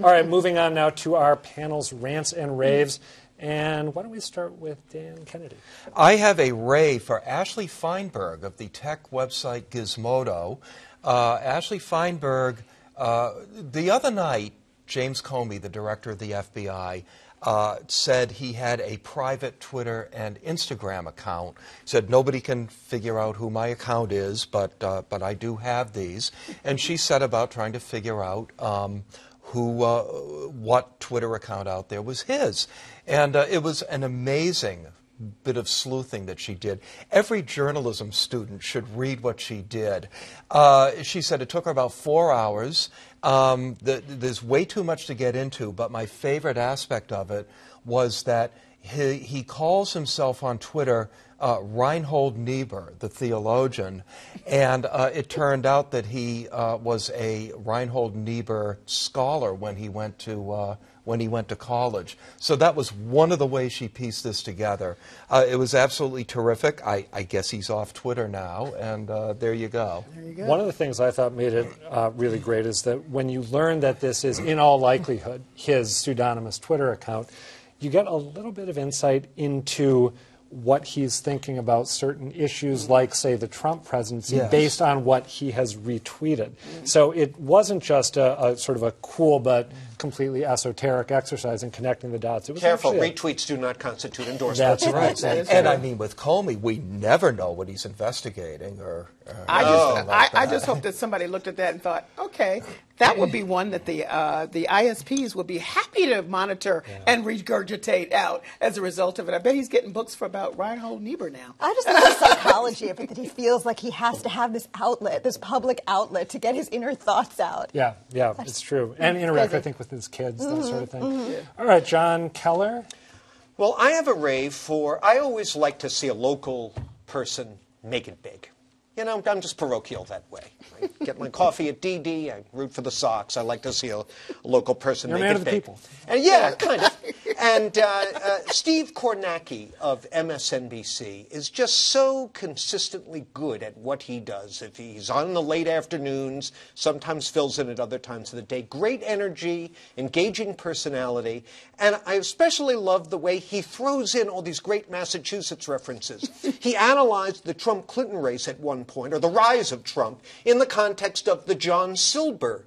All right, moving on now to our panel's Rants and Raves. And why don't we start with Dan Kennedy? I have a rave for Ashley Feinberg of the tech website Gizmodo. Ashley Feinberg, the other night, James Comey, the director of the FBI, said he had a private Twitter and Instagram account. Said nobody can figure out who my account is, but I do have these. And she set about trying to figure out what Twitter account out there was his. And it was an amazing bit of sleuthing that she did. Every journalism student should read what she did. She said it took her about 4 hours. There's way too much to get into, but my favorite aspect of it was that he calls himself on Twitter Reinhold Niebuhr, the theologian, and it turned out that he was a Reinhold Niebuhr scholar when he went to college. So that was one of the ways she pieced this together. It was absolutely terrific. I guess he's off Twitter now, and there you go. There you go. One of the things I thought made it really great is that when you learn that this is, in all likelihood, his pseudonymous Twitter account, you get a little bit of insight into what he's thinking about certain issues like, say, the Trump presidency, yes, based on what he has retweeted. So it wasn't just a sort of a cool but completely esoteric exercise in connecting the dots. It was Careful, actually retweets do not constitute endorsements. That's right. And I mean, with Comey, we never know what he's investigating or I just hope that somebody looked at that and thought, okay, that would be one that the ISPs would be happy to monitor and regurgitate out as a result of it. I bet he's getting books for about Reinhold Niebuhr now. I just love the psychology of it, that he feels like he has to have this outlet, this public outlet, to get his inner thoughts out. Yeah, it's true. And interact, I think, with his kids, that sort of thing. All right, Jon Keller. Well, I have a rave for, I always like to see a local person make it big. You know, I'm just parochial that way. I get my coffee at DD, I root for the Sox. I like to see a local person You're make a man it of the big. people. And yeah, kind of. And Steve Kornacki of MSNBC is just so consistently good at what he does. If he's on in the late afternoons, sometimes fills in at other times of the day. Great energy, engaging personality. And I especially love the way he throws in all these great Massachusetts references. He analyzed the Trump-Clinton race at one point, or the rise of Trump, in the context of the John Silber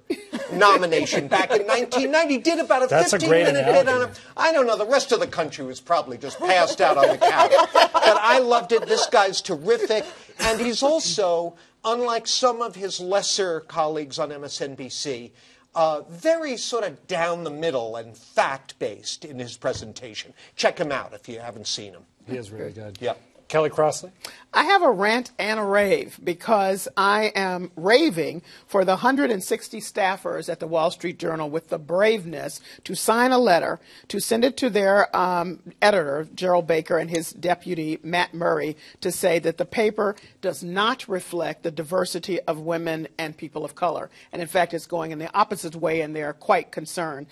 nomination back in 1990. Did about a 15-minute bit on it. I don't know. The rest of the country was probably just passed out on the couch. But I loved it. This guy's terrific. And he's also, unlike some of his lesser colleagues on MSNBC, very sort of down the middle and fact-based in his presentation. Check him out if you haven't seen him. He is really good. Yep. Kelly Crossley. I have a rant and a rave because I am raving for the 160 staffers at the Wall Street Journal with the braveness to sign a letter, to send it to their editor, Gerald Baker, and his deputy, Matt Murray, to say that the paper does not reflect the diversity of women and people of color. And in fact, it's going in the opposite way, and they're quite concerned.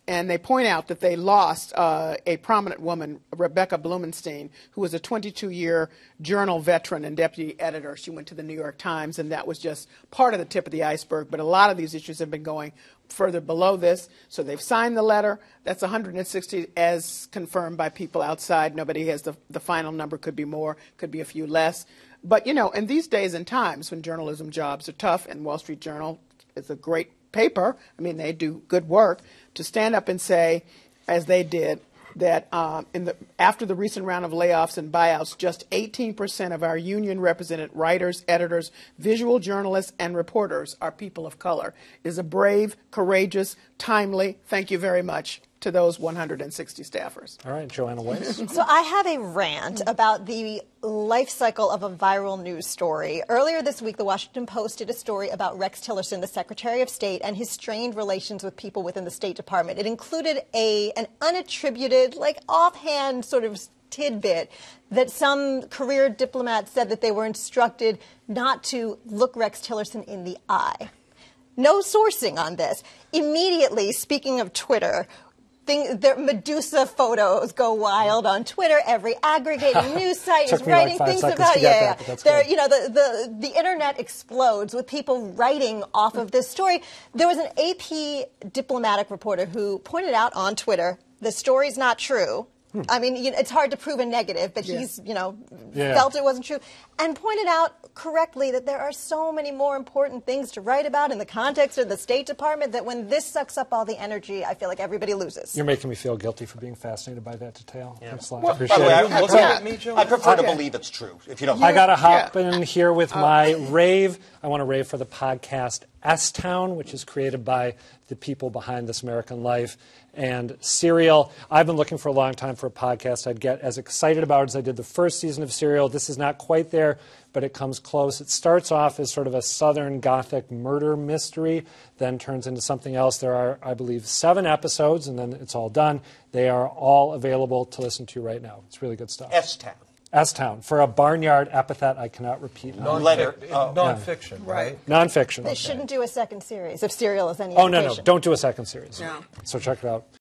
And they point out that they lost a prominent woman, Rebecca Blumenstein, who was a 22-year Journal veteran and deputy editor. She went to the New York Times, and that was just part of the tip of the iceberg. But a lot of these issues have been going further below this. So they've signed the letter. That's 160 as confirmed by people outside. Nobody has the final number. Could be more, could be a few less. But, you know, in these days and times when journalism jobs are tough, and Wall Street Journal is a great paper, I mean, they do good work, to stand up and say, as they did, that after the recent round of layoffs and buyouts, just 18% of our union-represented writers, editors, visual journalists, and reporters are people of color. It is a brave, courageous, timely, thank you very much to those 160 staffers. All right, Joanna Way. So I have a rant about the life cycle of a viral news story. Earlier this week, the Washington Post did a story about Rex Tillerson, the Secretary of State, and his strained relations with people within the State Department. It included an unattributed, like offhand sort of tidbit that some career diplomats said that they were instructed not to look Rex Tillerson in the eye. No sourcing on this. Immediately, speaking of Twitter, their Medusa photos go wild on Twitter. Every aggregating news site is Took me like writing 5 things seconds about to get that, but that's good. You know, the internet explodes with people writing off of this story. There was an AP diplomatic reporter who pointed out on Twitter the story's not true. I mean, it's hard to prove a negative, but he's, felt it wasn't true, and pointed out correctly that there are so many more important things to write about in the context of the State Department that when this sucks up all the energy, I feel like everybody loses. You're making me feel guilty for being fascinated by that detail. Yeah. Thanks a lot. Well, Appreciate by the way, it. I prefer to believe it's true, if you don't I mind. got to hop in here with my rave. I want to rave for the podcast S-Town, which is created by the people behind This American Life and Serial. I've been looking for a long time for a podcast I'd get as excited about as I did the first season of Serial. This is not quite there, but it comes close. It starts off as sort of a Southern Gothic murder mystery, then turns into something else. There are, I believe, 7 episodes, and then it's all done. They are all available to listen to right now. It's really good stuff. S-Town. S-Town, for a barnyard epithet I cannot repeat. Nonfiction, right? Nonfiction. They shouldn't do a second series if Serial is any Oh, no, indication. don't do a second series. No. So check it out.